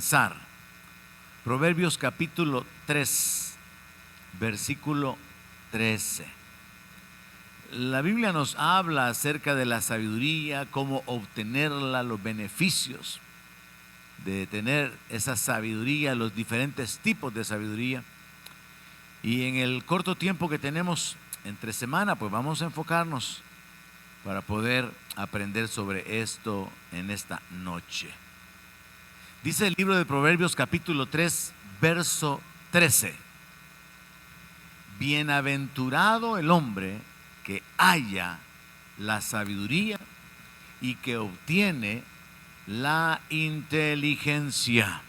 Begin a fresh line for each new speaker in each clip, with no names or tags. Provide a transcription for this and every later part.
pensar. Proverbios capítulo 3, versículo 13. La Biblia nos habla acerca de la sabiduría, cómo obtenerla, los beneficios de tener esa sabiduría, los diferentes tipos de sabiduría. Y en el corto tiempo que tenemos entre semana, pues vamos a enfocarnos para poder aprender sobre esto en esta noche. Dice el libro de Proverbios capítulo 3, verso 13. Bienaventurado el hombre que halla la sabiduría y que obtiene la inteligencia.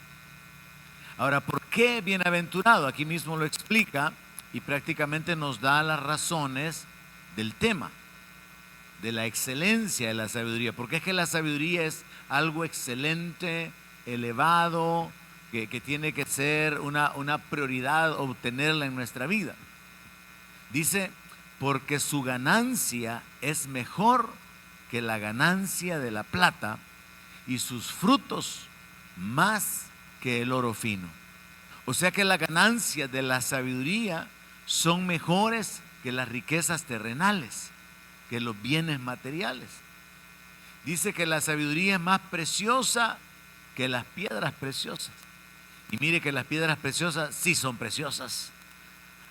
Ahora, ¿por qué bienaventurado? Aquí mismo lo explica y prácticamente nos da las razones del tema, de la excelencia de la sabiduría. Porque es que la sabiduría es algo excelente, elevado, que tiene que ser una prioridad obtenerla en nuestra vida. Dice, porque su ganancia es mejor que la ganancia de la plata y sus frutos más que el oro fino. O sea que las ganancias de la sabiduría son mejores que las riquezas terrenales, que los bienes materiales. Dice que la sabiduría es más preciosa que las piedras preciosas. Y mire que las piedras preciosas sí son preciosas.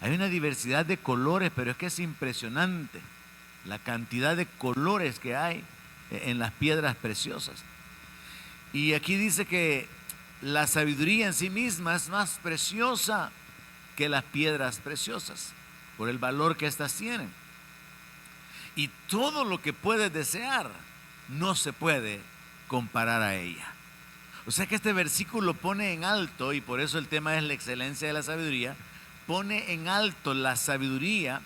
Hay una diversidad de colores, pero es que es impresionante la cantidad de colores que hay en las piedras preciosas. Y aquí dice que la sabiduría en sí misma es más preciosa que las piedras preciosas, por el valor que éstas tienen. Y todo lo que puedes desear no se puede comparar a ella. O sea que este versículo pone en alto, y por eso el tema es la excelencia de la sabiduría, pone en alto la sabiduría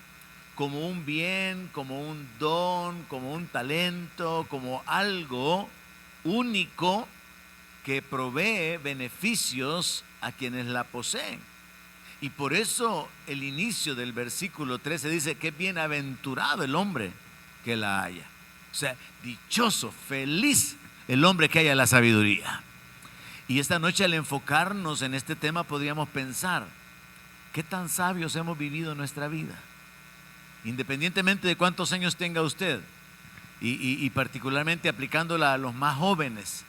como un bien, como un don, como un talento, como algo único que provee beneficios a quienes la poseen. Y por eso el inicio del versículo 13 dice que bienaventurado el hombre que la haya. O sea, dichoso, feliz el hombre que haya la sabiduría. Y esta noche al enfocarnos en este tema podríamos pensar, ¿qué tan sabios hemos vivido en nuestra vida? Independientemente de cuántos años tenga usted y particularmente aplicándola a los más jóvenes,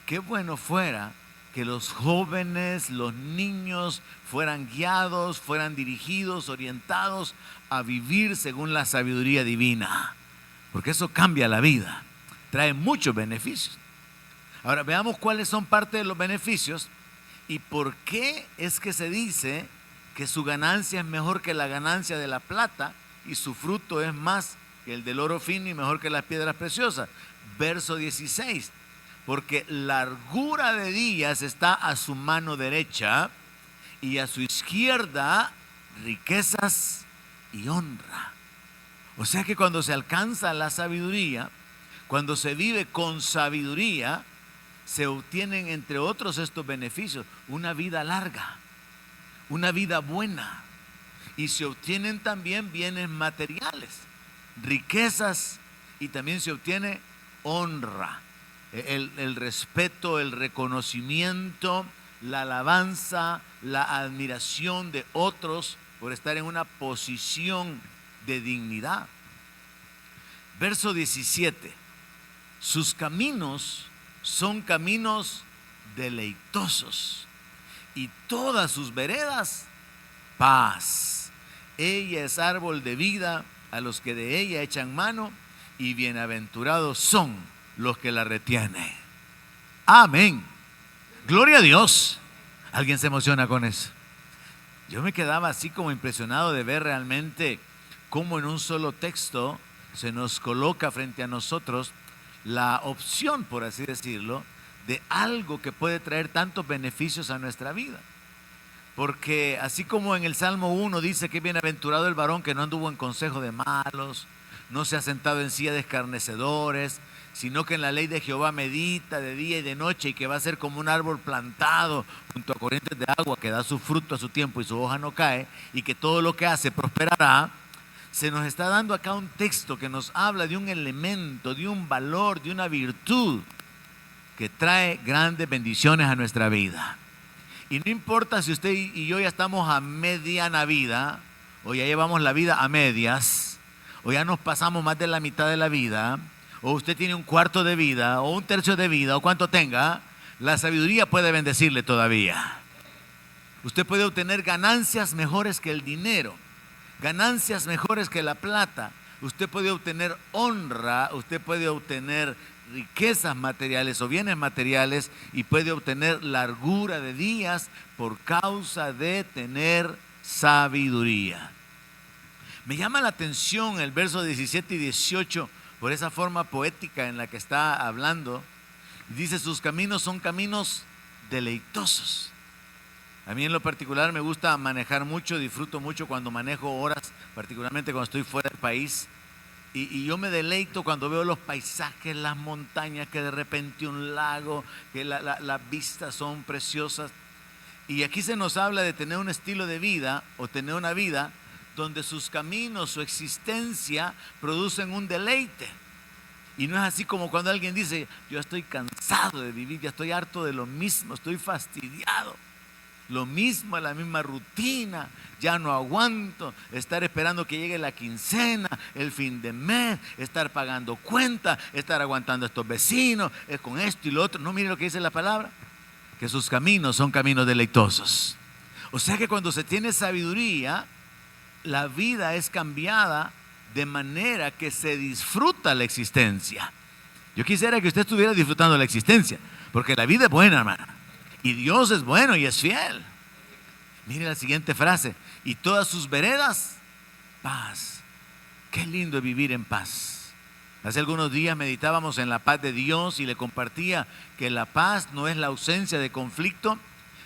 qué bueno fuera que los jóvenes, los niños fueran guiados, fueran dirigidos, orientados a vivir según la sabiduría divina, porque eso cambia la vida, trae muchos beneficios. Ahora veamos cuáles son parte de los beneficios y por qué es que se dice que su ganancia es mejor que la ganancia de la plata y su fruto es más que el del oro fino y mejor que las piedras preciosas. Verso 16, porque largura de días está a su mano derecha y a su izquierda riquezas y honra. O sea que cuando se alcanza la sabiduría, cuando se vive con sabiduría, se obtienen entre otros estos beneficios, una vida larga, una vida buena, y se obtienen también bienes materiales, riquezas, y también se obtiene honra, el respeto, el reconocimiento, la alabanza, la admiración de otros por estar en una posición de dignidad. Verso 17, sus caminos son caminos deleitosos y todas sus veredas paz. Ella es árbol de vida a los que de ella echan mano y bienaventurados son los que la retienen. Amén. Gloria a Dios. ¿Alguien se emociona con eso? Yo me quedaba así como impresionado de ver realmente cómo en un solo texto se nos coloca frente a nosotros la opción, por así decirlo, de algo que puede traer tantos beneficios a nuestra vida. Porque así como en el Salmo 1 dice que bienaventurado el varón que no anduvo en consejo de malos, no se ha sentado en silla de escarnecedores, sino que en la ley de Jehová medita de día y de noche y que va a ser como un árbol plantado junto a corrientes de agua que da su fruto a su tiempo y su hoja no cae y que todo lo que hace prosperará. Se nos está dando acá un texto que nos habla de un elemento, de un valor, de una virtud que trae grandes bendiciones a nuestra vida. Y no importa si usted y yo ya estamos a mediana vida, o ya llevamos la vida a medias, o ya nos pasamos más de la mitad de la vida, o usted tiene un cuarto de vida, o un tercio de vida, o cuanto tenga, la sabiduría puede bendecirle todavía. Usted puede obtener ganancias mejores que el dinero, ganancias mejores que la plata. Usted puede obtener honra, usted puede obtener riquezas materiales o bienes materiales y puede obtener largura de días por causa de tener sabiduría. Me llama la atención el verso 17 y 18 por esa forma poética en la que está hablando. Dice: sus caminos son caminos deleitosos. A mí en lo particular me gusta manejar mucho, disfruto mucho cuando manejo horas, particularmente cuando estoy fuera del país. Y yo me deleito cuando veo los paisajes, las montañas, que de repente un lago, que las vistas son preciosas. Y aquí se nos habla de tener un estilo de vida o tener una vida donde sus caminos, su existencia producen un deleite. Y no es así como cuando alguien dice: yo estoy cansado de vivir, ya estoy harto de lo mismo, estoy fastidiado. Lo mismo, la misma rutina, ya no aguanto estar esperando que llegue la quincena, el fin de mes, estar pagando cuentas, estar aguantando a estos vecinos, con esto y lo otro. No, mire lo que dice la palabra, que sus caminos son caminos deleitosos. O sea que cuando se tiene sabiduría, la vida es cambiada de manera que se disfruta la existencia. Yo quisiera que usted estuviera disfrutando la existencia, porque la vida es buena, hermana. Y Dios es bueno y es fiel. Mire la siguiente frase: y todas sus veredas, paz. Qué lindo es vivir en paz. Hace algunos días meditábamos en la paz de Dios y le compartía que la paz no es la ausencia de conflicto.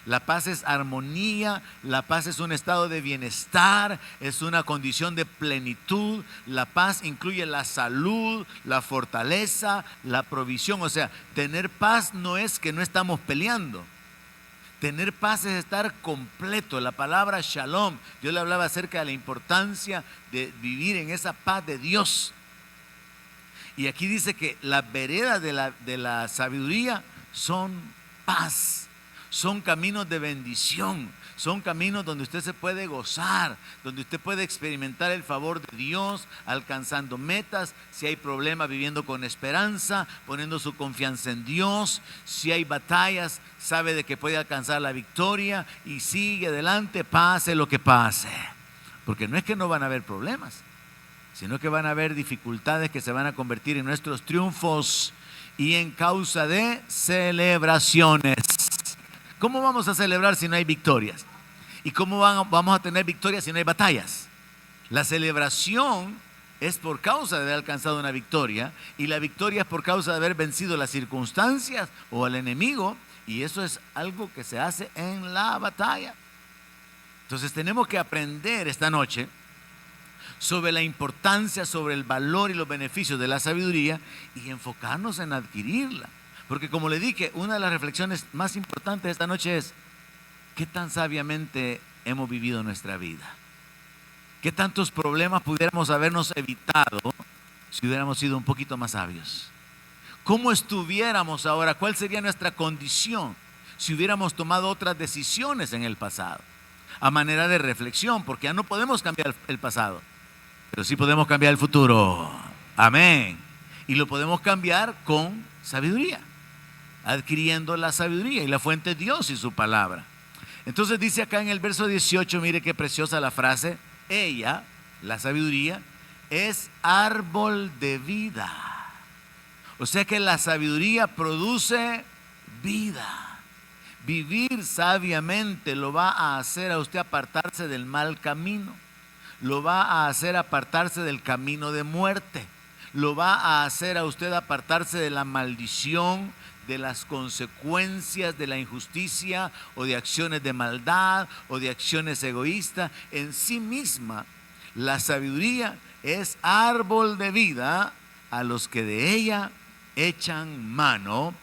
La paz es armonía, la paz es un estado de bienestar, es una condición de plenitud. La paz incluye la salud, la fortaleza, la provisión. O sea, tener paz no es que no estamos peleando. Tener paz es estar completo. La palabra shalom, yo le hablaba acerca de la importancia de vivir en esa paz de Dios. Y aquí dice que las veredas de la sabiduría son paz, son caminos de bendición, son caminos donde usted se puede gozar, donde usted puede experimentar el favor de Dios, alcanzando metas. Si hay problemas, viviendo con esperanza, poniendo su confianza en Dios. Si hay batallas, sabe de que puede alcanzar la victoria y sigue adelante, pase lo que pase. Porque no es que no van a haber problemas, sino que van a haber dificultades que se van a convertir en nuestros triunfos y en causa de celebraciones. ¿Cómo vamos a celebrar si no hay victorias? ¿Y cómo vamos a tener victorias si no hay batallas? La celebración es por causa de haber alcanzado una victoria, y la victoria es por causa de haber vencido las circunstancias o al enemigo, y eso es algo que se hace en la batalla. Entonces tenemos que aprender esta noche sobre la importancia, sobre el valor y los beneficios de la sabiduría y enfocarnos en adquirirla. Porque como le dije, una de las reflexiones más importantes de esta noche es: ¿qué tan sabiamente hemos vivido nuestra vida? ¿Qué tantos problemas pudiéramos habernos evitado si hubiéramos sido un poquito más sabios? ¿Cómo estuviéramos ahora? ¿Cuál sería nuestra condición si hubiéramos tomado otras decisiones en el pasado? A manera de reflexión, porque ya no podemos cambiar el pasado, pero sí podemos cambiar el futuro. Amén. Y lo podemos cambiar con sabiduría, adquiriendo la sabiduría, y la fuente es Dios y su palabra. Entonces dice acá en el verso 18, mire qué preciosa la frase: ella, la sabiduría, es árbol de vida. O sea que la sabiduría produce vida. Vivir sabiamente lo va a hacer a usted apartarse del mal camino, lo va a hacer apartarse del camino de muerte, lo va a hacer a usted apartarse de la maldición, de las consecuencias de la injusticia o de acciones de maldad o de acciones egoístas. En sí misma, la sabiduría es árbol de vida a los que de ella echan mano,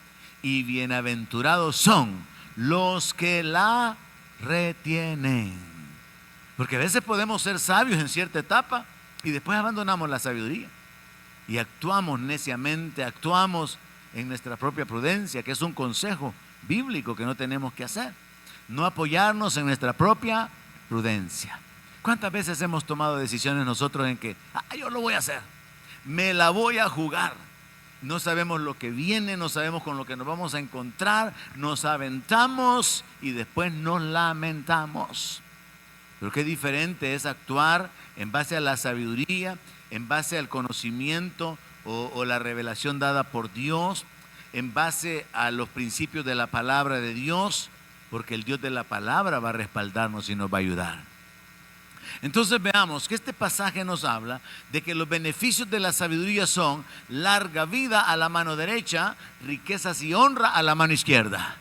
y bienaventurados son los que la retienen. Porque a veces podemos ser sabios en cierta etapa y después abandonamos la sabiduría y actuamos neciamente, actuamos en nuestra propia prudencia, que es un consejo bíblico que no tenemos que hacer. No apoyarnos en nuestra propia prudencia. ¿Cuántas veces hemos tomado decisiones nosotros en que, yo lo voy a hacer, me la voy a jugar? No sabemos lo que viene, no sabemos con lo que nos vamos a encontrar, nos aventamos y después nos lamentamos. Pero qué diferente es actuar en base a la sabiduría, en base al conocimiento o la revelación dada por Dios, en base a los principios de la palabra de Dios, porque el Dios de la palabra va a respaldarnos y nos va a ayudar. Entonces veamos que este pasaje nos habla de que los beneficios de la sabiduría son larga vida a la mano derecha, riquezas y honra a la mano izquierda.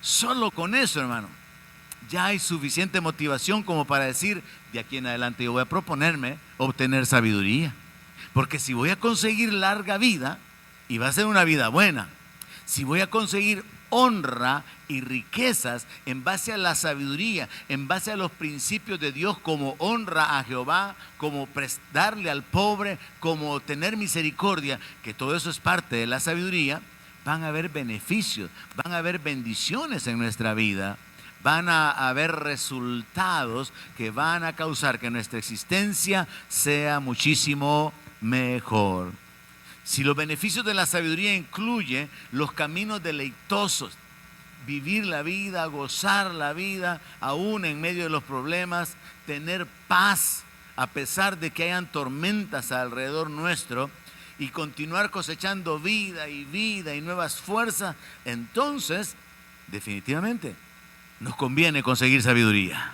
Solo con eso, hermano, ya hay suficiente motivación como para decir, de aquí en adelante yo voy a proponerme obtener sabiduría. Porque si voy a conseguir larga vida, y va a ser una vida buena, si voy a conseguir honra y riquezas en base a la sabiduría, en base a los principios de Dios, como honra a Jehová, como darle al pobre, como tener misericordia, que todo eso es parte de la sabiduría, van a haber beneficios, van a haber bendiciones en nuestra vida, van a haber resultados que van a causar que nuestra existencia sea muchísimo mejor. Si los beneficios de la sabiduría incluyen los caminos deleitosos, vivir la vida, gozar la vida, aún en medio de los problemas, tener paz a pesar de que hayan tormentas alrededor nuestro, y continuar cosechando vida y nuevas fuerzas, entonces definitivamente nos conviene conseguir sabiduría.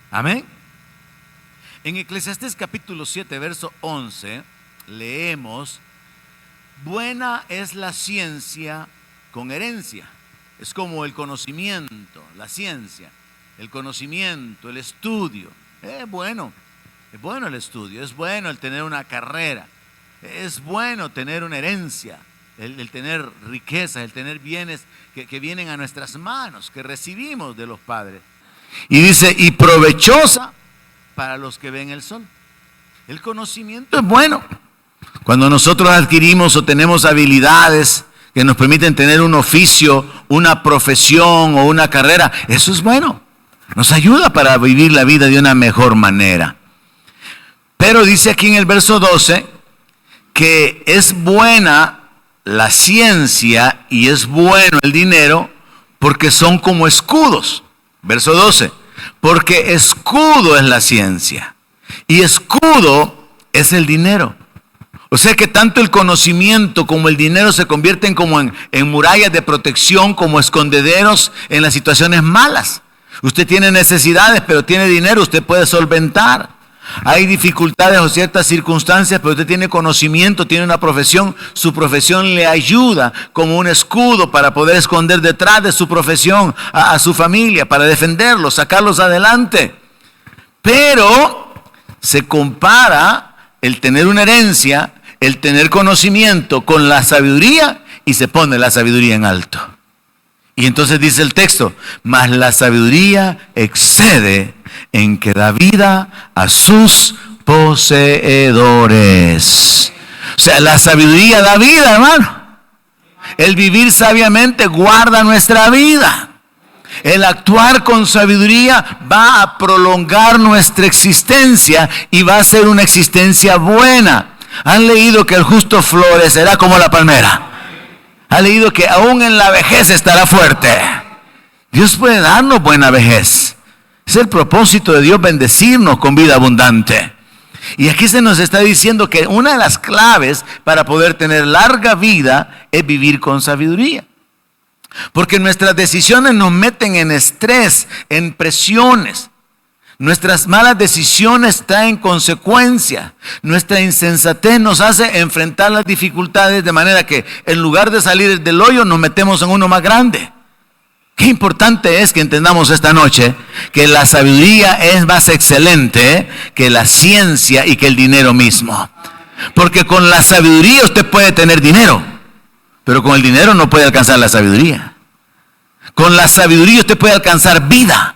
Amén. En Eclesiastés capítulo 7, verso 11, leemos: buena es la ciencia con herencia. Es como el conocimiento, la ciencia, el conocimiento, el estudio. Es bueno el estudio, es bueno el tener una carrera, es bueno tener una herencia, el tener riqueza, el tener bienes que vienen a nuestras manos, que recibimos de los padres. Y dice, y provechosa para los que ven el sol. El conocimiento es bueno. Cuando nosotros adquirimos o tenemos habilidades que nos permiten tener un oficio, una profesión o una carrera, eso es bueno. Nos ayuda para vivir la vida de una mejor manera. Pero dice aquí en el verso 12 que es buena la ciencia y es bueno el dinero porque son como escudos. Verso 12, porque escudo es la ciencia y escudo es el dinero. O sea que tanto el conocimiento como el dinero se convierten como en murallas de protección, como escondederos en las situaciones malas. Usted tiene necesidades, pero tiene dinero, usted puede solventar. Hay dificultades o ciertas circunstancias, pero usted tiene conocimiento, tiene una profesión. Su profesión le ayuda como un escudo para poder esconder detrás de su profesión a su familia, para defenderlos, sacarlos adelante. Pero se compara el tener una herencia, el tener conocimiento con la sabiduría, y se pone la sabiduría en alto. Y entonces dice el texto, mas la sabiduría excede en que da vida a sus poseedores. O sea, la sabiduría da vida, hermano. El vivir sabiamente guarda nuestra vida. El actuar con sabiduría va a prolongar nuestra existencia y va a ser una existencia buena. ¿Han leído que el justo florecerá como la palmera? ¿Han leído que aún en la vejez estará fuerte? Dios puede darnos buena vejez. Es el propósito de Dios, bendecirnos con vida abundante. Y aquí se nos está diciendo que una de las claves para poder tener larga vida es vivir con sabiduría. Porque nuestras decisiones nos meten en estrés, en presiones. Nuestras malas decisiones traen consecuencias. Nuestra insensatez nos hace enfrentar las dificultades de manera que en lugar de salir del hoyo nos metemos en uno más grande. Qué importante es que entendamos esta noche que la sabiduría es más excelente que la ciencia y que el dinero mismo. Porque con la sabiduría usted puede tener dinero, pero con el dinero no puede alcanzar la sabiduría. Con la sabiduría usted puede alcanzar vida,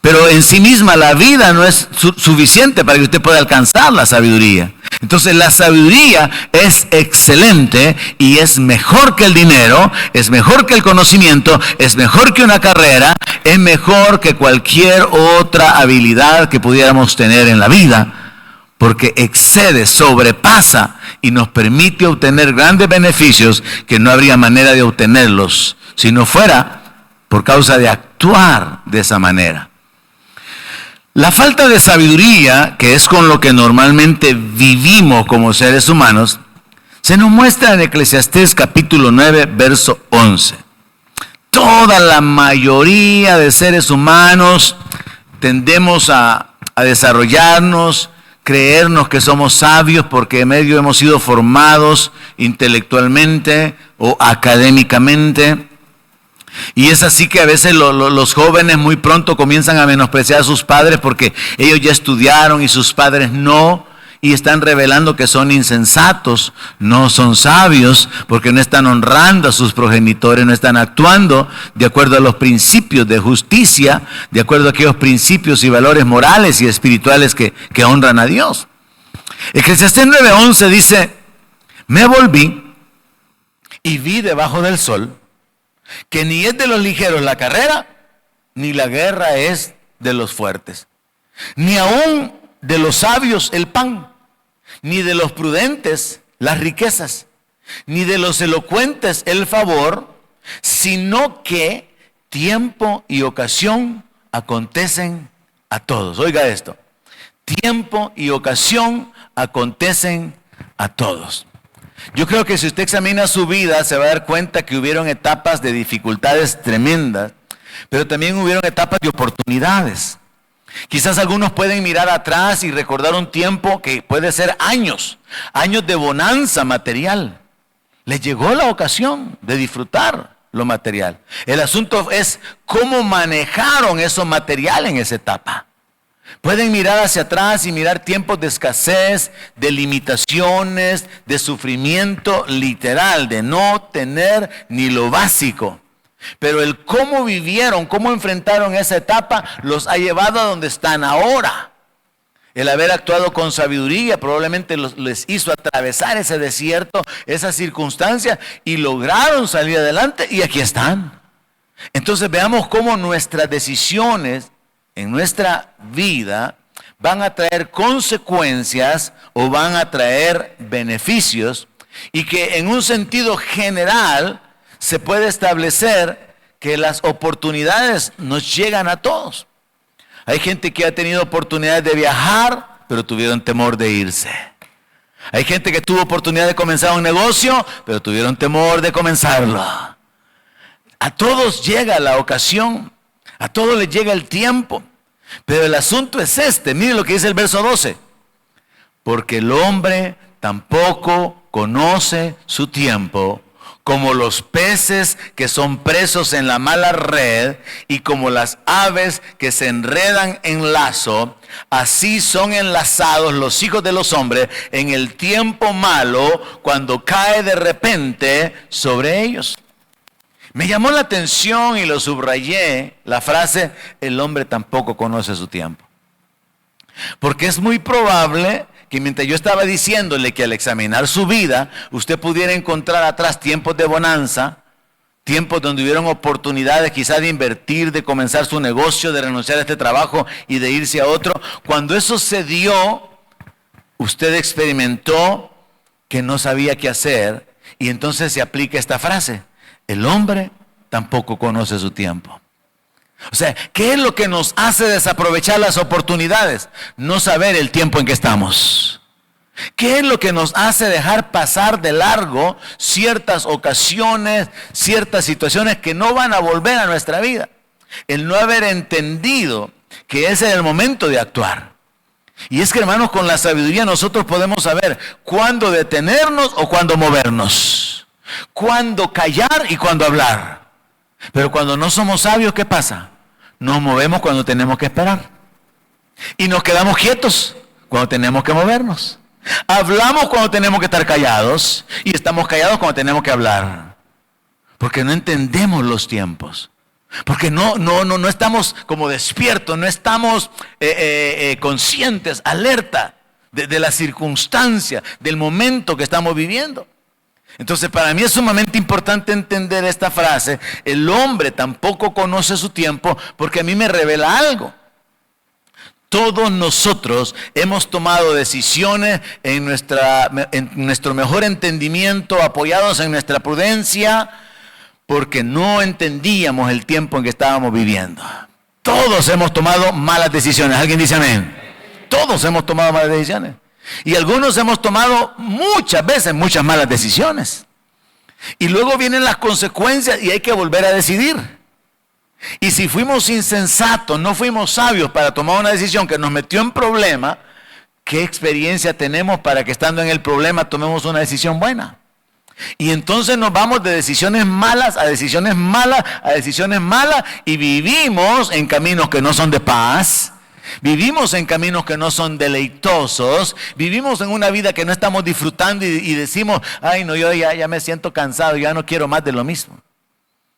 pero en sí misma la vida no es suficiente para que usted pueda alcanzar la sabiduría. Entonces la sabiduría es excelente y es mejor que el dinero, es mejor que el conocimiento, es mejor que una carrera, es mejor que cualquier otra habilidad que pudiéramos tener en la vida, porque excede, sobrepasa y nos permite obtener grandes beneficios que no habría manera de obtenerlos si no fuera por causa de actuar de esa manera. La falta de sabiduría, que es con lo que normalmente vivimos como seres humanos, se nos muestra en Eclesiastés capítulo 9, verso 11. Toda la mayoría de seres humanos tendemos a desarrollarnos, creernos que somos sabios porque en medio hemos sido formados intelectualmente o académicamente. Y es así que a veces los jóvenes muy pronto comienzan a menospreciar a sus padres porque ellos ya estudiaron y sus padres no, y están revelando que son insensatos, no son sabios, porque no están honrando a sus progenitores, no están actuando de acuerdo a los principios de justicia, de acuerdo a aquellos principios y valores morales y espirituales que honran a Dios. Eclesiastés 9:11 dice: me volví y vi debajo del sol que ni es de los ligeros la carrera, ni la guerra es de los fuertes, ni aún de los sabios el pan, ni de los prudentes las riquezas, ni de los elocuentes el favor, sino que tiempo y ocasión acontecen a todos. Oiga esto: tiempo y ocasión acontecen a todos. Yo creo que si usted examina su vida se va a dar cuenta que hubieron etapas de dificultades tremendas, pero también hubieron etapas de oportunidades. Quizás algunos pueden mirar atrás y recordar un tiempo que puede ser años de bonanza material. Les llegó la ocasión de disfrutar lo material. El asunto es cómo manejaron eso material en esa etapa. Pueden mirar hacia atrás y mirar tiempos de escasez, de limitaciones, de sufrimiento literal, de no tener ni lo básico. Pero el cómo vivieron, cómo enfrentaron esa etapa, los ha llevado a donde están ahora. El haber actuado con sabiduría probablemente les hizo atravesar ese desierto, esa circunstancia, y lograron salir adelante, y aquí están. Entonces veamos cómo nuestras decisiones en nuestra vida van a traer consecuencias o van a traer beneficios, y que en un sentido general se puede establecer que las oportunidades nos llegan a todos. Hay gente que ha tenido oportunidades de viajar, pero tuvieron temor de irse. Hay gente que tuvo oportunidad de comenzar un negocio, pero tuvieron temor de comenzarlo. A todos llega la ocasión, a todos les llega el tiempo. Pero el asunto es este, mire lo que dice el verso 12. Porque el hombre tampoco conoce su tiempo, como los peces que son presos en la mala red, y como las aves que se enredan en lazo, así son enlazados los hijos de los hombres en el tiempo malo, cuando cae de repente sobre ellos. Me llamó la atención y lo subrayé, la frase: el hombre tampoco conoce su tiempo. Porque es muy probable que mientras yo estaba diciéndole que al examinar su vida, usted pudiera encontrar atrás tiempos de bonanza, tiempos donde hubieron oportunidades quizás de invertir, de comenzar su negocio, de renunciar a este trabajo y de irse a otro. Cuando eso se dio, usted experimentó que no sabía qué hacer, y entonces se aplica esta frase: el hombre tampoco conoce su tiempo. O sea, ¿qué es lo que nos hace desaprovechar las oportunidades? No saber el tiempo en que estamos. ¿Qué es lo que nos hace dejar pasar de largo ciertas ocasiones, ciertas situaciones que no van a volver a nuestra vida? El no haber entendido que ese es el momento de actuar. Y es que, hermanos, con la sabiduría nosotros podemos saber cuándo detenernos o cuándo movernos, cuándo callar y cuándo hablar. Pero cuando no somos sabios, ¿qué pasa? Nos movemos cuando tenemos que esperar, y nos quedamos quietos cuando tenemos que movernos. Hablamos cuando tenemos que estar callados, y estamos callados cuando tenemos que hablar, porque no entendemos los tiempos, porque no estamos como despiertos, no estamos conscientes, alerta de la circunstancia, del momento que estamos viviendo. Entonces, para mí es sumamente importante entender esta frase: el hombre tampoco conoce su tiempo, porque a mí me revela algo. Todos nosotros hemos tomado decisiones en nuestro mejor entendimiento, apoyados en nuestra prudencia, porque no entendíamos el tiempo en que estábamos viviendo. Todos hemos tomado malas decisiones. ¿Alguien dice amén? Todos hemos tomado malas decisiones. Y algunos hemos tomado muchas veces muchas malas decisiones. Y luego vienen las consecuencias y hay que volver a decidir. Y si fuimos insensatos, no fuimos sabios para tomar una decisión que nos metió en problema, ¿qué experiencia tenemos para que estando en el problema tomemos una decisión buena? Y entonces nos vamos de decisiones malas a decisiones malas a decisiones malas y vivimos en caminos que no son de paz. Vivimos en caminos que no son deleitosos, vivimos en una vida que no estamos disfrutando y decimos: ay no, yo ya me siento cansado, ya no quiero más de lo mismo.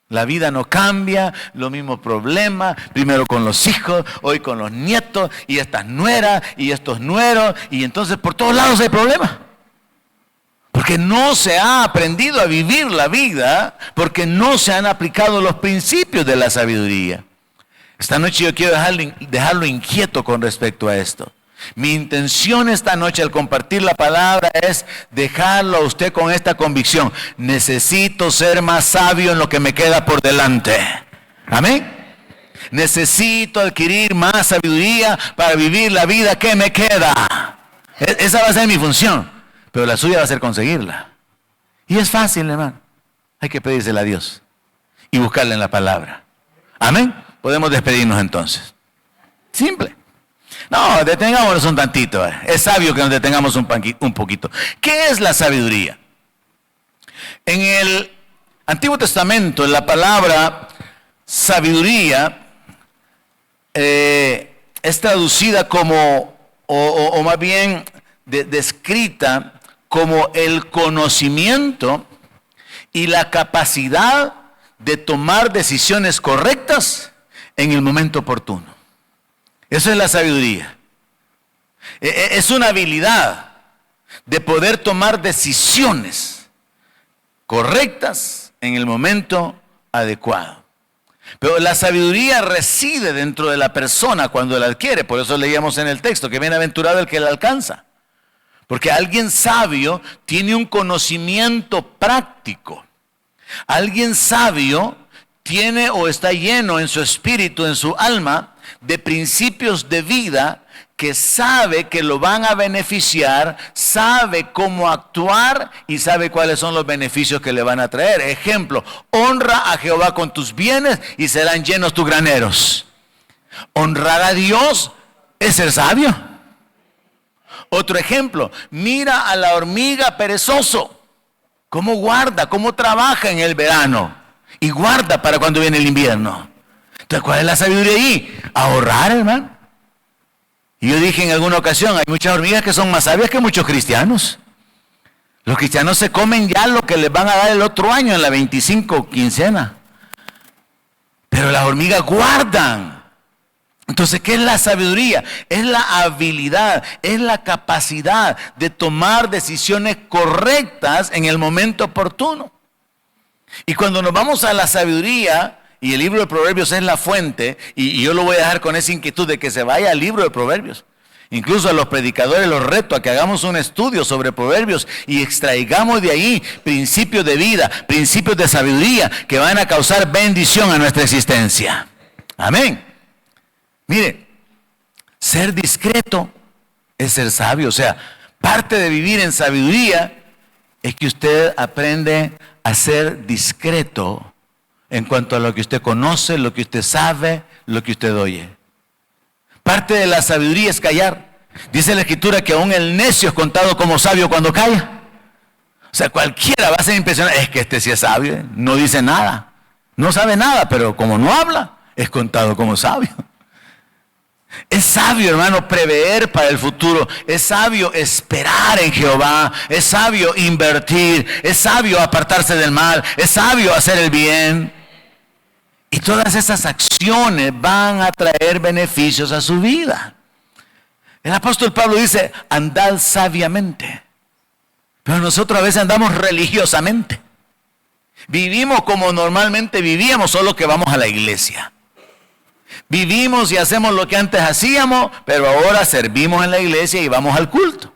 La vida no cambia, los mismos problemas, primero con los hijos, hoy con los nietos, y estas nueras, y estos nueros, y entonces por todos lados hay problemas. Porque no se ha aprendido a vivir la vida, porque no se han aplicado los principios de la sabiduría. Esta noche yo quiero dejarlo inquieto con respecto a esto. Mi intención esta noche al compartir la palabra es dejarlo a usted con esta convicción: necesito ser más sabio en lo que me queda por delante. Amén. Necesito adquirir más sabiduría para vivir la vida que me queda. Esa va a ser mi función, pero la suya va a ser conseguirla. Y es fácil, hermano. Hay que pedírsela a Dios y buscarla en la palabra. Amén. Podemos despedirnos entonces. Simple. No, detengámonos un tantito. Es sabio que nos detengamos un poquito. ¿Qué es la sabiduría? En el Antiguo Testamento, la palabra sabiduría es traducida como, o más bien descrita como el conocimiento y la capacidad de tomar decisiones correctas en el momento oportuno. Eso es la sabiduría. Es una habilidad de poder tomar decisiones correctas en el momento adecuado. Pero la sabiduría reside dentro de la persona cuando la adquiere. Por eso leíamos en el texto que bienaventurado el que la alcanza. Porque alguien sabio tiene un conocimiento práctico. Alguien sabio tiene o está lleno en su espíritu, en su alma, de principios de vida que sabe que lo van a beneficiar, sabe cómo actuar y sabe cuáles son los beneficios que le van a traer. Ejemplo: honra a Jehová con tus bienes y serán llenos tus graneros. Honrar a Dios es ser sabio. Otro ejemplo: mira a la hormiga perezoso, cómo guarda, cómo trabaja en el verano y guarda para cuando viene el invierno. Entonces, ¿cuál es la sabiduría ahí? Ahorrar, hermano. Y yo dije en alguna ocasión, hay muchas hormigas que son más sabias que muchos cristianos. Los cristianos se comen ya lo que les van a dar el otro año en la 25 quincena. Pero las hormigas guardan. Entonces, ¿qué es la sabiduría? Es la habilidad, es la capacidad de tomar decisiones correctas en el momento oportuno. Y cuando nos vamos a la sabiduría, y el libro de Proverbios es la fuente, y yo lo voy a dejar con esa inquietud de que se vaya al libro de Proverbios. Incluso a los predicadores los reto a que hagamos un estudio sobre Proverbios y extraigamos de ahí principios de vida, principios de sabiduría que van a causar bendición a nuestra existencia. Amén. Mire, ser discreto es ser sabio. O sea, parte de vivir en sabiduría es que usted aprende a ser discreto en cuanto a lo que usted conoce, lo que usted sabe, lo que usted oye. Parte de la sabiduría es callar. Dice la Escritura que aún el necio es contado como sabio cuando calla. O sea, cualquiera va a ser impresionado. Es que este sí es sabio, no dice nada. No sabe nada, pero como no habla, es contado como sabio. Es sabio, hermano, prever para el futuro. Es sabio esperar en Jehová. Es sabio invertir. Es sabio apartarse del mal. Es sabio hacer el bien. Y todas esas acciones van a traer beneficios a su vida.
El apóstol Pablo dice, andad sabiamente. Pero nosotros a veces andamos religiosamente. Vivimos como normalmente vivíamos, solo que vamos a la iglesia. Vivimos y hacemos lo que antes hacíamos, pero ahora servimos en la iglesia y vamos al culto.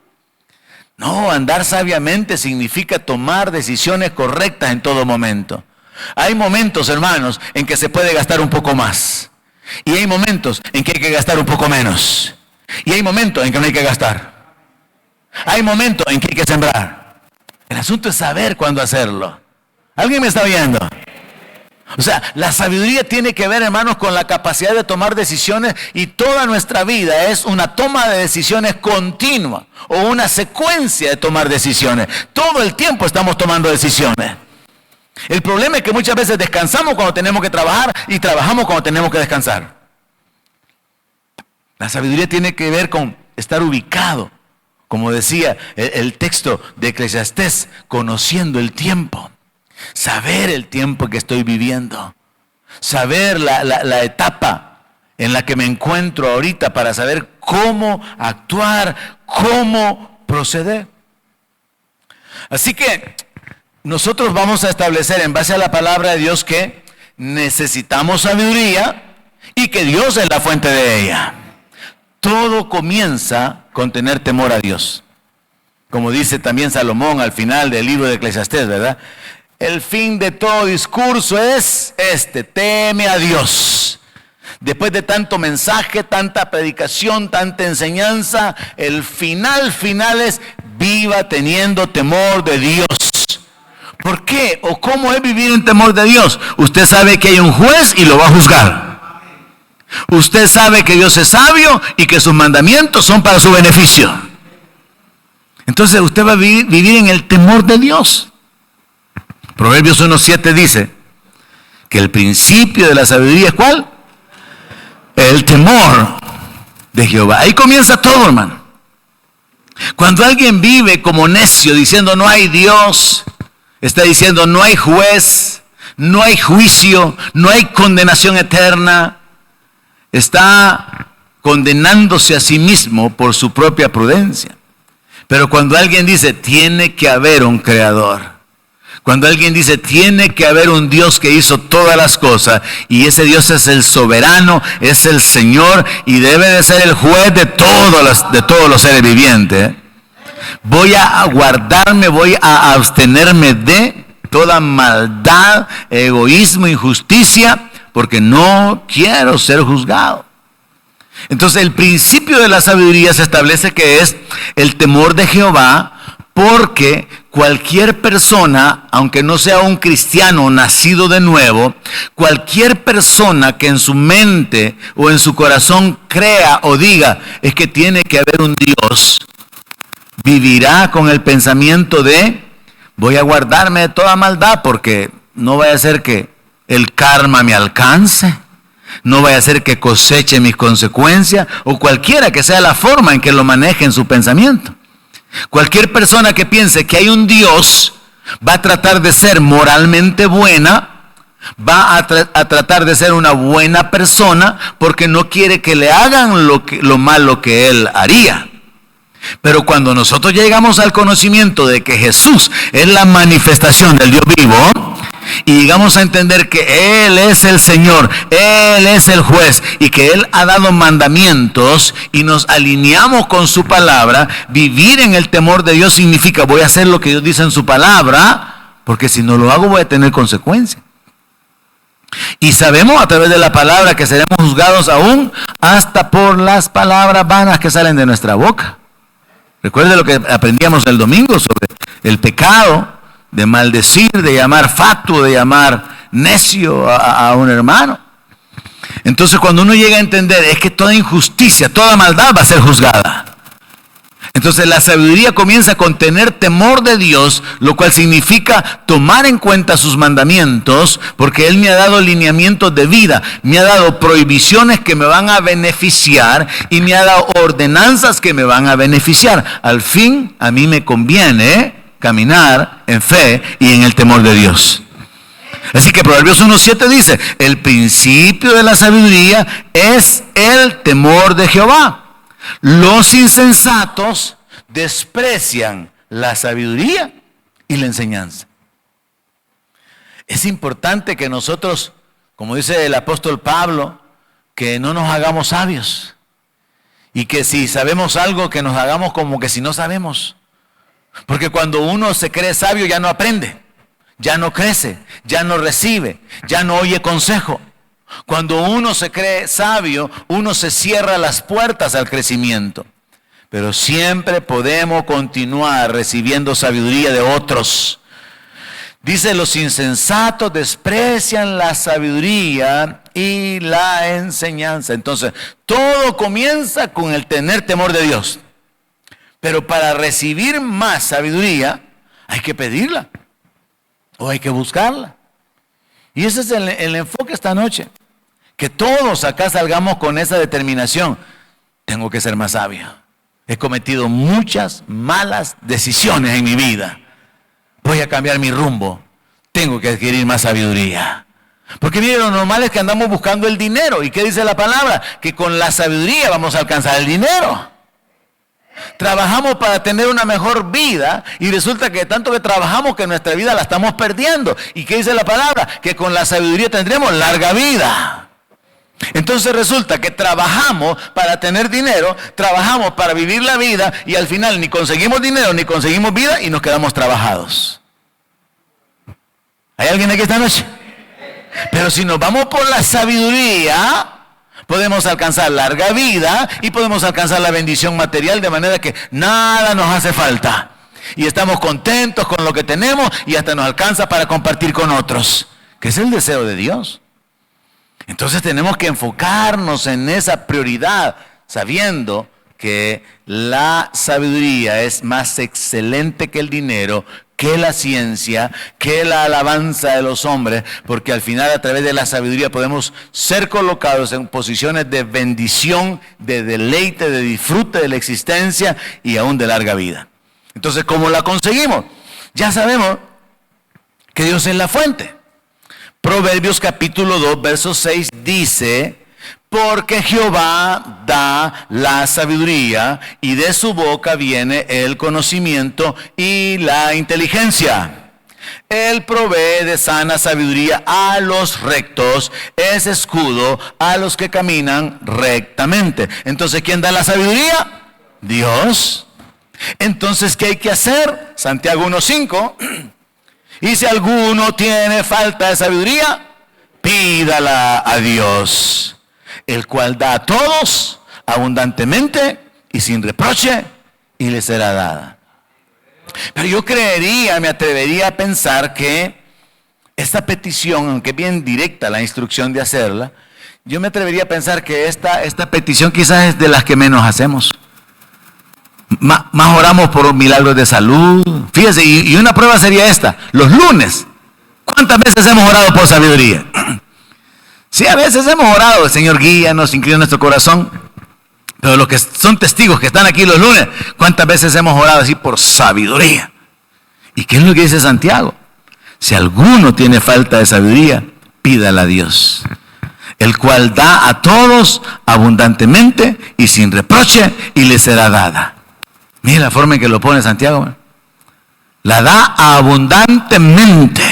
No, andar sabiamente significa tomar decisiones correctas en todo momento. Hay momentos, hermanos, en que se puede gastar un poco más. Y hay momentos en que hay que gastar un poco menos. Y hay momentos en que no hay que gastar. Hay momentos en que hay que sembrar. El asunto es saber cuándo hacerlo. ¿Alguien me está viendo? O sea, la sabiduría tiene que ver, hermanos, con la capacidad de tomar decisiones, y toda nuestra vida es una toma de decisiones continua o una secuencia de tomar decisiones. Todo el tiempo estamos tomando decisiones. El problema es que muchas veces descansamos cuando tenemos que trabajar y trabajamos cuando tenemos que descansar. La sabiduría tiene que ver con estar ubicado, como decía el texto de Eclesiastés, conociendo el tiempo. Saber el tiempo que estoy viviendo. Saber la etapa en la que me encuentro ahorita para saber cómo actuar, cómo proceder. Así que nosotros vamos a establecer en base a la palabra de Dios que necesitamos sabiduría y que Dios es la fuente de ella. Todo comienza con tener temor a Dios. Como dice también Salomón al final del libro de Eclesiastés, ¿verdad? El fin de todo discurso es teme a Dios. Después de tanto mensaje, tanta predicación, tanta enseñanza, el final es viva teniendo temor de Dios. ¿Por qué? ¿O cómo es vivir en temor de Dios? Usted sabe que hay un juez y lo va a juzgar. Usted sabe que Dios es sabio y que sus mandamientos son para su beneficio. Entonces usted va a vivir en el temor de Dios. Proverbios 1:7 dice que el principio de la sabiduría es ¿cuál? El temor de Jehová. Ahí comienza todo, hermano. Cuando alguien vive como necio diciendo no hay Dios, está diciendo no hay juez, no hay juicio, no hay condenación eterna, está condenándose a sí mismo por su propia prudencia. Pero cuando alguien dice tiene que haber un creador, cuando alguien dice tiene que haber un Dios que hizo todas las cosas, y ese Dios es el soberano, es el Señor y debe de ser el juez de todos los seres vivientes, voy a guardarme, voy a abstenerme de toda maldad, egoísmo, injusticia, porque no quiero ser juzgado. Entonces el principio de la sabiduría se establece que es el temor de Jehová, porque cualquier persona, aunque no sea un cristiano nacido de nuevo, cualquier persona que en su mente o en su corazón crea o diga es que tiene que haber un Dios, vivirá con el pensamiento de voy a guardarme de toda maldad porque no vaya a ser que el karma me alcance, no vaya a ser que coseche mis consecuencias, o cualquiera que sea la forma en que lo maneje en su pensamiento. Cualquier persona que piense que hay un Dios va a tratar de ser moralmente buena, va a tratar de ser una buena persona porque no quiere que le hagan lo malo que él haría. Pero cuando nosotros llegamos al conocimiento de que Jesús es la manifestación del Dios vivo, y llegamos a entender que Él es el Señor, Él es el juez y que Él ha dado mandamientos y nos alineamos con su palabra, vivir en el temor de Dios significa voy a hacer lo que Dios dice en su palabra, porque si no lo hago voy a tener consecuencias. Y sabemos a través de la palabra que seremos juzgados aún hasta por las palabras vanas que salen de nuestra boca. Recuerde lo que aprendíamos el domingo sobre el pecado, de maldecir, de llamar fatuo, de llamar necio a un hermano. Entonces cuando uno llega a entender es que toda injusticia, toda maldad va a ser juzgada. Entonces la sabiduría comienza con tener temor de Dios, lo cual significa tomar en cuenta sus mandamientos, porque Él me ha dado lineamientos de vida, me ha dado prohibiciones que me van a beneficiar y me ha dado ordenanzas que me van a beneficiar. Al fin, a mí me conviene caminar en fe y en el temor de Dios. Así que Proverbios 1:7 dice, el principio de la sabiduría es el temor de Jehová. Los insensatos desprecian la sabiduría y la enseñanza. Es importante que nosotros, como dice el apóstol Pablo, que no nos hagamos sabios. Y que si sabemos algo, que nos hagamos como que si no sabemos. Porque cuando uno se cree sabio ya no aprende, ya no crece, ya no recibe, ya no oye consejo. Cuando uno se cree sabio, uno se cierra las puertas al crecimiento. Pero siempre podemos continuar recibiendo sabiduría de otros. Dice, los insensatos desprecian la sabiduría y la enseñanza. Entonces, todo comienza con el tener temor de Dios. Pero para recibir más sabiduría, hay que pedirla. O hay que buscarla. Y ese es el enfoque esta noche. Que todos acá salgamos con esa determinación. Tengo que ser más sabio. He cometido muchas malas decisiones en mi vida. Voy a cambiar mi rumbo. Tengo que adquirir más sabiduría. Porque mire, lo normal es que andamos buscando el dinero. ¿Y qué dice la palabra? Que con la sabiduría vamos a alcanzar el dinero. Trabajamos para tener una mejor vida y resulta que tanto que trabajamos que nuestra vida la estamos perdiendo. ¿Y qué dice la palabra? Que con la sabiduría tendremos larga vida. Entonces resulta que trabajamos para tener dinero, trabajamos para vivir la vida y al final ni conseguimos dinero ni conseguimos vida y nos quedamos trabajados. ¿Hay alguien aquí esta noche? Pero si nos vamos por la sabiduría, podemos alcanzar larga vida y podemos alcanzar la bendición material de manera que nada nos hace falta. Y estamos contentos con lo que tenemos y hasta nos alcanza para compartir con otros, que es el deseo de Dios. Entonces tenemos que enfocarnos en esa prioridad, sabiendo que la sabiduría es más excelente que el dinero, que la ciencia, que la alabanza de los hombres, porque al final a través de la sabiduría podemos ser colocados en posiciones de bendición, de deleite, de disfrute de la existencia y aún de larga vida. Entonces, ¿cómo la conseguimos? Ya sabemos que Dios es la fuente. Proverbios capítulo 2, verso 6 dice, porque Jehová da la sabiduría y de su boca viene el conocimiento y la inteligencia. Él provee de sana sabiduría a los rectos, es escudo a los que caminan rectamente. Entonces, ¿quién da la sabiduría? Dios. Entonces, ¿qué hay que hacer? Santiago 1:5. Y si alguno tiene falta de sabiduría, pídala a Dios, el cual da a todos abundantemente y sin reproche, y le será dada. Pero yo me atrevería a pensar que esta petición, aunque es bien directa la instrucción de hacerla, yo me atrevería a pensar que esta petición quizás es de las que menos hacemos. Más oramos por milagros de salud. Fíjese, y una prueba sería esta. Los lunes, ¿cuántas veces hemos orado por sabiduría? Sí, a veces hemos orado, el Señor guíanos, inclina nuestro corazón. Pero los que son testigos que están aquí los lunes, ¿cuántas veces hemos orado así por sabiduría? ¿Y qué es lo que dice Santiago? Si alguno tiene falta de sabiduría, pídala a Dios, el cual da a todos abundantemente y sin reproche, y le será dada. Mire la forma en que lo pone Santiago. La da abundantemente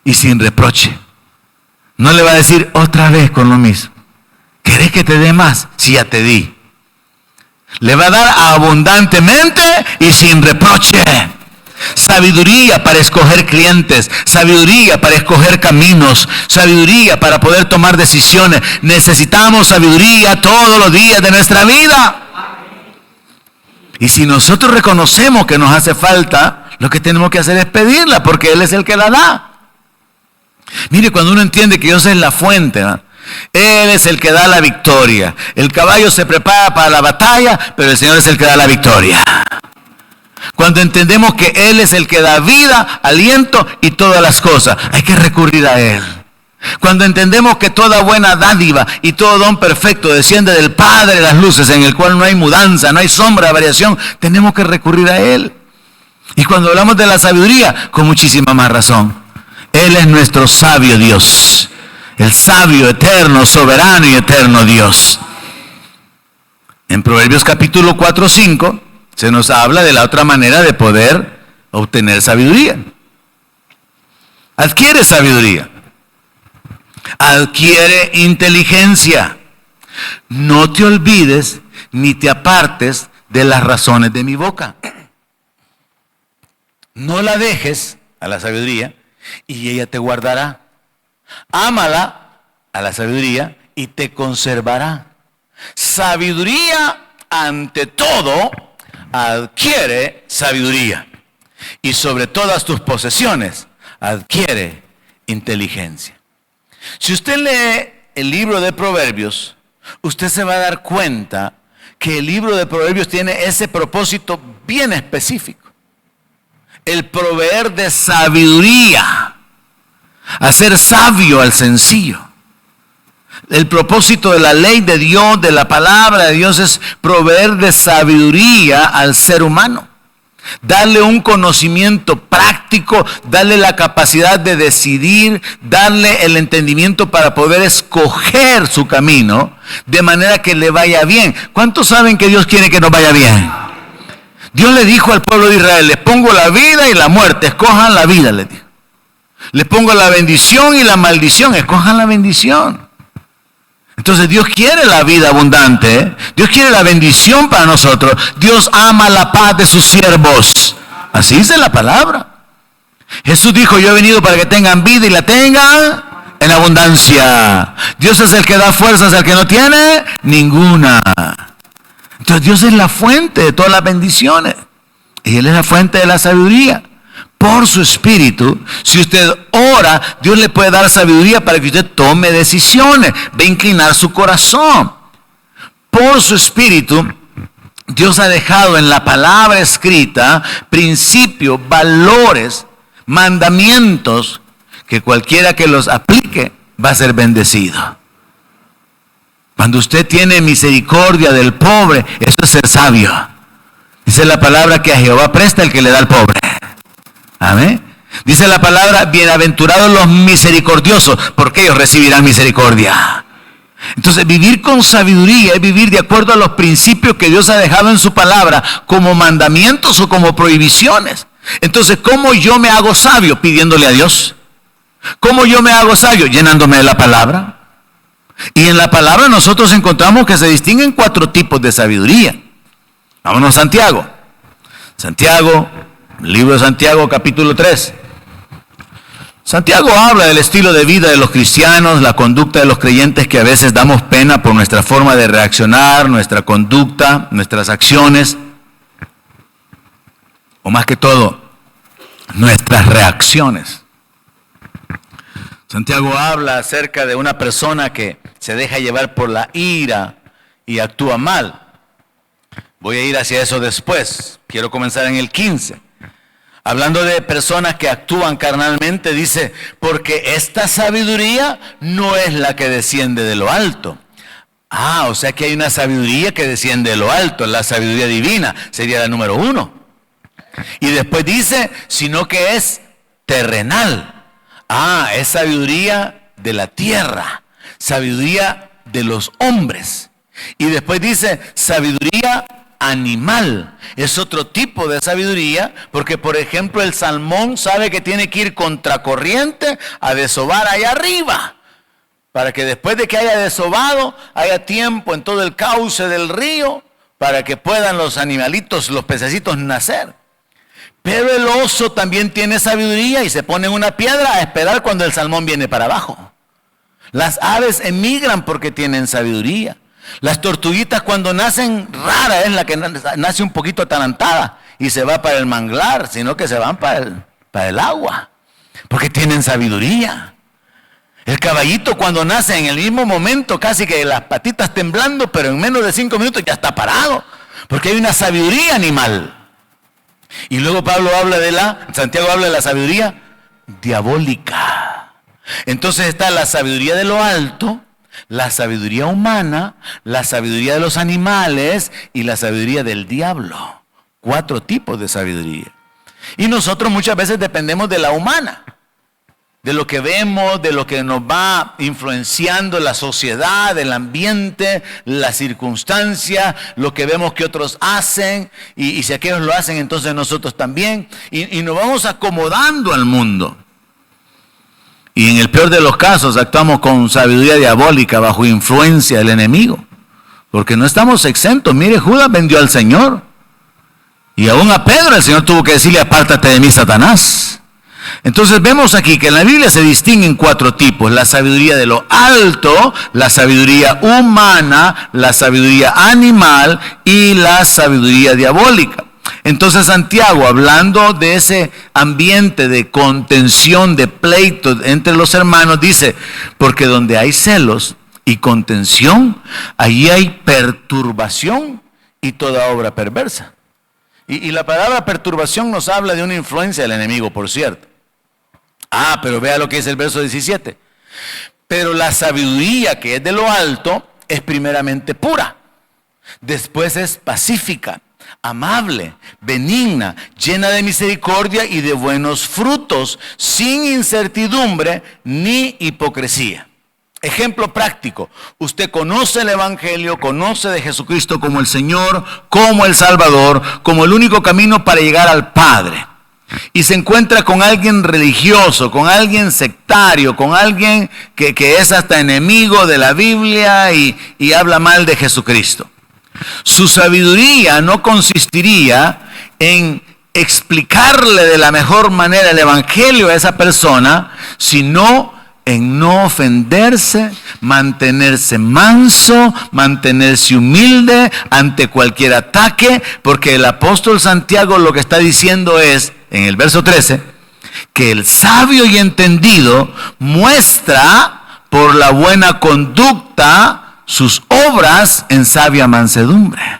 y sin reproche. No le va a decir otra vez con lo mismo. ¿Querés que te dé más? Si ya te di. Le va a dar abundantemente y sin reproche. Sabiduría para escoger clientes, sabiduría para escoger caminos, sabiduría para poder tomar decisiones. Necesitamos sabiduría todos los días de nuestra vida. Y si nosotros reconocemos que nos hace falta, lo que tenemos que hacer es pedirla, porque Él es el que la da. Mire, cuando uno entiende que Dios es la fuente, ¿no? Él es el que da la victoria. El caballo se prepara para la batalla, pero el Señor es el que da la victoria. Cuando entendemos que Él es el que da vida, aliento y todas las cosas, hay que recurrir a Él. Cuando entendemos que toda buena dádiva y todo don perfecto desciende del Padre de las luces, en el cual no hay mudanza, no hay sombra de variación, tenemos que recurrir a Él. Y cuando hablamos de la sabiduría, con muchísima más razón. Él es nuestro sabio Dios, el sabio, eterno, soberano y eterno Dios. En Proverbios capítulo 4, 5, se nos habla de la otra manera de poder obtener sabiduría. Adquiere sabiduría. Adquiere inteligencia. No te olvides ni te apartes de las razones de mi boca. No la dejes a la sabiduría y ella te guardará. Ámala a la sabiduría y te conservará. Sabiduría ante todo, adquiere sabiduría. Y sobre todas tus posesiones, adquiere inteligencia. Si usted lee el libro de Proverbios, usted se va a dar cuenta que el libro de Proverbios tiene ese propósito bien específico. El proveer de sabiduría, hacer sabio al sencillo. El propósito de la ley de Dios, de la palabra de Dios, es proveer de sabiduría al ser humano. Darle un conocimiento práctico, darle la capacidad de decidir, darle el entendimiento para poder escoger su camino de manera que le vaya bien. ¿Cuántos saben que Dios quiere que nos vaya bien? Dios le dijo al pueblo de Israel: les pongo la vida y la muerte, escojan la vida, les dijo. Les pongo la bendición y la maldición, escojan la bendición. Entonces Dios quiere la vida abundante, ¿eh? Dios quiere la bendición para nosotros. Dios ama la paz de sus siervos. Así dice la palabra. Jesús dijo: yo he venido para que tengan vida y la tengan en abundancia. Dios es el que da fuerzas al que no tiene ninguna. Entonces Dios es la fuente de todas las bendiciones. Y Él es la fuente de la sabiduría. Por su espíritu, si usted ora, Dios le puede dar sabiduría para que usted tome decisiones, va a inclinar su corazón. Por su espíritu, Dios ha dejado en la palabra escrita principios, valores, mandamientos, que cualquiera que los aplique va a ser bendecido. Cuando usted tiene misericordia del pobre, eso es ser sabio. Dice la palabra que a Jehová presta el que le da al pobre. Amén. Dice la palabra: bienaventurados los misericordiosos, porque ellos recibirán misericordia. Entonces, vivir con sabiduría es vivir de acuerdo a los principios que Dios ha dejado en su palabra, como mandamientos o como prohibiciones. Entonces, ¿cómo yo me hago sabio? Pidiéndole a Dios. ¿Cómo yo me hago sabio? Llenándome de la palabra. Y en la palabra nosotros encontramos que se distinguen 4 tipos de sabiduría. Vámonos a Santiago. Libro de Santiago, capítulo 3. Santiago habla del estilo de vida de los cristianos, la conducta de los creyentes, que a veces damos pena por nuestra forma de reaccionar, nuestra conducta, nuestras acciones, o más que todo, nuestras reacciones. Santiago habla acerca de una persona que se deja llevar por la ira y actúa mal. Voy a ir hacia eso después. Quiero comenzar en el 15. Hablando de personas que actúan carnalmente, dice: porque esta sabiduría no es la que desciende de lo alto. O sea que hay una sabiduría que desciende de lo alto, la sabiduría divina, sería la número 1. Y después dice: sino que es terrenal. Es sabiduría de la tierra, sabiduría de los hombres. Y después dice: sabiduría animal. Es otro tipo de sabiduría, porque por ejemplo el salmón sabe que tiene que ir contracorriente a desovar allá arriba, para que después de que haya desobado haya tiempo en todo el cauce del río para que puedan los animalitos, los pececitos nacer. Pero el oso también tiene sabiduría y se pone en una piedra a esperar cuando el salmón viene para abajo. Las aves emigran porque tienen sabiduría. Las tortuguitas, cuando nacen, rara es la que nace un poquito atalantada y se va para el manglar, sino que se van para el agua, porque tienen sabiduría. El caballito, cuando nace, en el mismo momento, casi que las patitas temblando, pero en menos de 5 minutos ya está parado, porque hay una sabiduría animal. Y luego Santiago habla de la sabiduría diabólica. Entonces está la sabiduría de lo alto, la sabiduría humana, la sabiduría de los animales y la sabiduría del diablo. 4 tipos de sabiduría. Y nosotros muchas veces dependemos de la humana. de lo que vemos, de lo que nos va influenciando la sociedad, el ambiente, la circunstancia, lo que vemos que otros hacen, y si aquellos lo hacen, entonces nosotros también, y nos vamos acomodando al mundo. Y en el peor de los casos actuamos con sabiduría diabólica bajo influencia del enemigo, porque no estamos exentos. Mire, Judas vendió al Señor, y aún a Pedro el Señor tuvo que decirle: apártate de mí, Satanás. Entonces vemos aquí que en la Biblia se distinguen 4 tipos: la sabiduría de lo alto, la sabiduría humana, la sabiduría animal y la sabiduría diabólica. Entonces Santiago, hablando de ese ambiente de contención, de pleito entre los hermanos, dice: porque donde hay celos y contención, allí hay perturbación y toda obra perversa. Y la palabra perturbación nos habla de una influencia del enemigo, por cierto. Pero vea lo que dice el verso 17. Pero la sabiduría que es de lo alto es primeramente pura, después es pacífica, amable, benigna, llena de misericordia y de buenos frutos, sin incertidumbre ni hipocresía. Ejemplo práctico: usted conoce el Evangelio, conoce de Jesucristo como el Señor, como el Salvador, como el único camino para llegar al Padre. Y se encuentra con alguien religioso, con alguien sectario, con alguien que es hasta enemigo de la Biblia y habla mal de Jesucristo. Su sabiduría no consistiría en explicarle de la mejor manera el Evangelio a esa persona, sino en no ofenderse, mantenerse manso, mantenerse humilde ante cualquier ataque, porque el apóstol Santiago lo que está diciendo es, en el verso 13, que el sabio y entendido muestra por la buena conducta sus obras en sabia mansedumbre.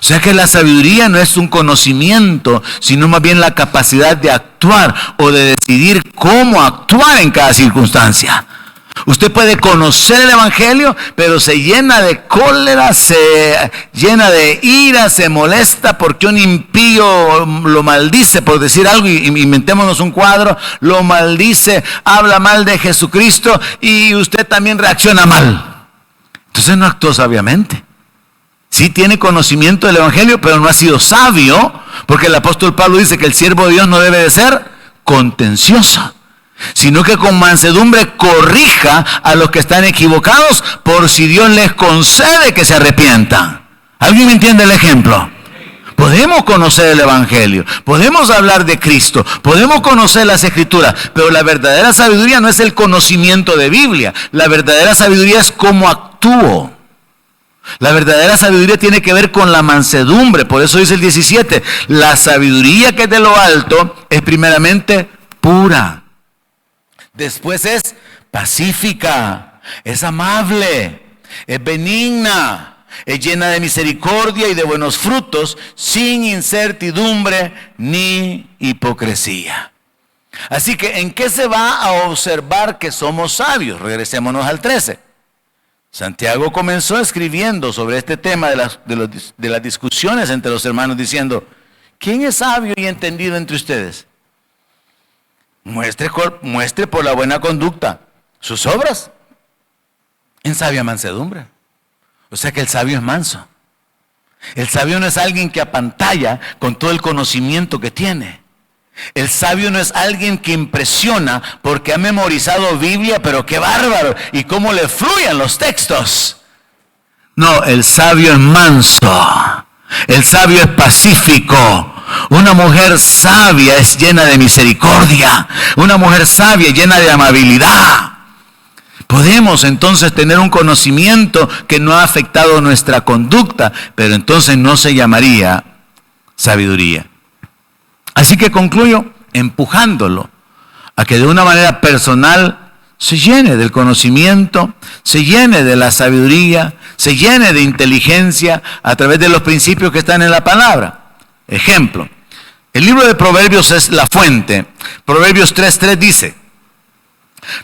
O sea que la sabiduría no es un conocimiento, sino más bien la capacidad de actuar o de decidir cómo actuar en cada circunstancia. Usted puede conocer el Evangelio, pero se llena de cólera, se llena de ira, se molesta porque un impío lo maldice, por decir algo, y inventémonos un cuadro, lo maldice, habla mal de Jesucristo y usted también reacciona mal. Entonces no actuó sabiamente. Sí tiene conocimiento del Evangelio, pero no ha sido sabio, porque el apóstol Pablo dice que el siervo de Dios no debe de ser contencioso, sino que con mansedumbre corrija a los que están equivocados, por si Dios les concede que se arrepientan. ¿Alguien me entiende el ejemplo? Podemos conocer el Evangelio, podemos hablar de Cristo, podemos conocer las Escrituras, pero la verdadera sabiduría no es el conocimiento de Biblia. La verdadera sabiduría es cómo actúo. La verdadera sabiduría tiene que ver con la mansedumbre. Por eso dice el 17, la sabiduría que es de lo alto es primeramente pura, después es pacífica, es amable, es benigna, es llena de misericordia y de buenos frutos, sin incertidumbre ni hipocresía. Así que, ¿en qué se va a observar que somos sabios? Regresémonos al 13. Santiago comenzó escribiendo sobre este tema de las discusiones entre los hermanos, diciendo: ¿quién es sabio y entendido entre ustedes? Muestre por la buena conducta sus obras en sabia mansedumbre. O sea que el sabio es manso. El sabio no es alguien que apantalla con todo el conocimiento que tiene. El sabio no es alguien que impresiona porque ha memorizado Biblia, pero qué bárbaro, y cómo le fluyen los textos. No, el sabio es manso, el sabio es pacífico. Una mujer sabia es llena de misericordia, una mujer sabia llena de amabilidad. Podemos entonces tener un conocimiento que no ha afectado nuestra conducta, pero entonces no se llamaría sabiduría. Así que concluyo empujándolo a que de una manera personal se llene del conocimiento, se llene de la sabiduría, se llene de inteligencia a través de los principios que están en la palabra. Ejemplo, el libro de Proverbios es la fuente. Proverbios 3:3 dice: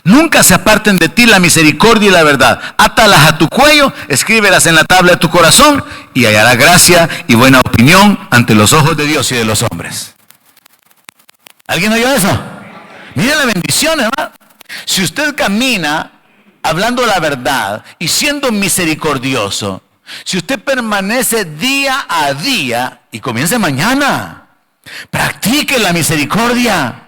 nunca se aparten de ti la misericordia y la verdad. Átalas a tu cuello, escríbelas en la tabla de tu corazón y hallarás gracia y buena opinión ante los ojos de Dios y de los hombres. ¿Alguien oyó eso? Mira la bendición, hermano. Si usted camina hablando la verdad y siendo misericordioso, si usted permanece día a día y comience mañana, practique la misericordia,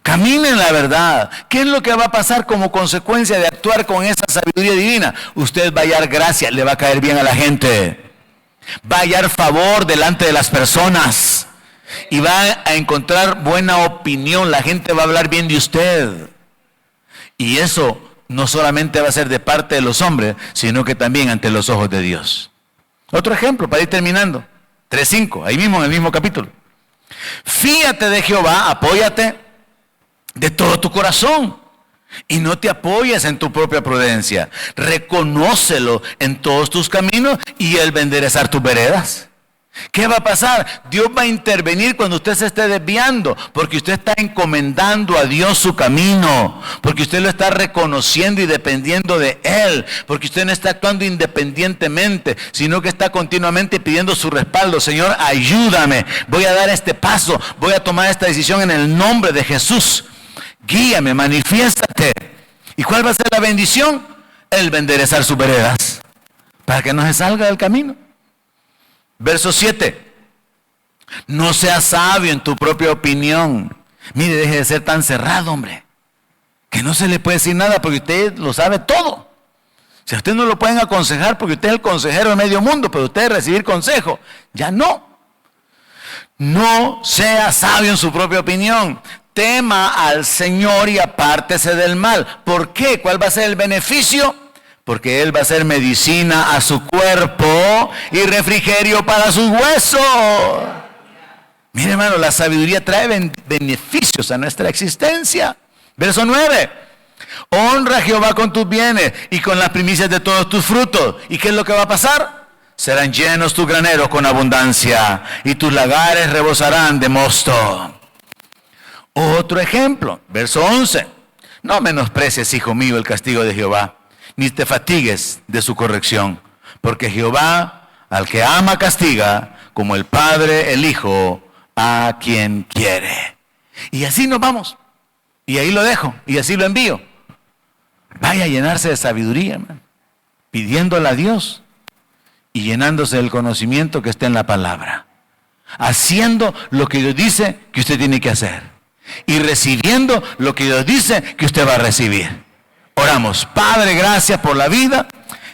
camine en la verdad. ¿Qué es lo que va a pasar como consecuencia de actuar con esa sabiduría divina? Usted va a hallar gracia, le va a caer bien a la gente, va a hallar favor delante de las personas y va a encontrar buena opinión. La gente va a hablar bien de usted. Y eso no solamente va a ser de parte de los hombres, sino que también ante los ojos de Dios. Otro ejemplo para ir terminando. 3:5, ahí mismo en el mismo capítulo. Fíate de Jehová, apóyate de todo tu corazón y no te apoyes en tu propia prudencia. Reconócelo en todos tus caminos y Él va a enderezar tus veredas. ¿Qué va a pasar? Dios va a intervenir cuando usted se esté desviando, porque usted está encomendando a Dios su camino, porque usted lo está reconociendo y dependiendo de Él, porque usted no está actuando independientemente, sino que está continuamente pidiendo su respaldo. Señor, ayúdame, voy a dar este paso, voy a tomar esta decisión en el nombre de Jesús. Guíame, manifiéstate. ¿Y cuál va a ser la bendición? Él va a enderezar sus veredas para que no se salga del camino. Verso 7. No seas sabio en tu propia opinión. Mire, deje de ser tan cerrado, hombre, que no se le puede decir nada porque usted lo sabe todo. Si a usted no lo pueden aconsejar porque usted es el consejero de medio mundo, pero usted recibir consejo, ya no. No sea sabio en su propia opinión. Tema al Señor y apártese del mal. ¿Por qué? ¿Cuál va a ser el beneficio? Porque Él va a ser medicina a su cuerpo y refrigerio para sus huesos. Mire, hermano, la sabiduría trae beneficios a nuestra existencia. Verso 9. Honra a Jehová con tus bienes y con las primicias de todos tus frutos. ¿Y qué es lo que va a pasar? Serán llenos tus graneros con abundancia y tus lagares rebosarán de mosto. Otro ejemplo, verso 11. No menosprecies, hijo mío, el castigo de Jehová, ni te fatigues de su corrección, porque Jehová al que ama castiga, como el Padre el Hijo a quien quiere. Y así nos vamos, y ahí lo dejo, y así lo envío. Vaya a llenarse de sabiduría, hermano, pidiéndole a Dios y llenándose del conocimiento que está en la palabra, haciendo lo que Dios dice que usted tiene que hacer y recibiendo lo que Dios dice que usted va a recibir. Oramos. Padre, gracias por la vida,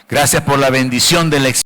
gracias por la bendición de la existencia.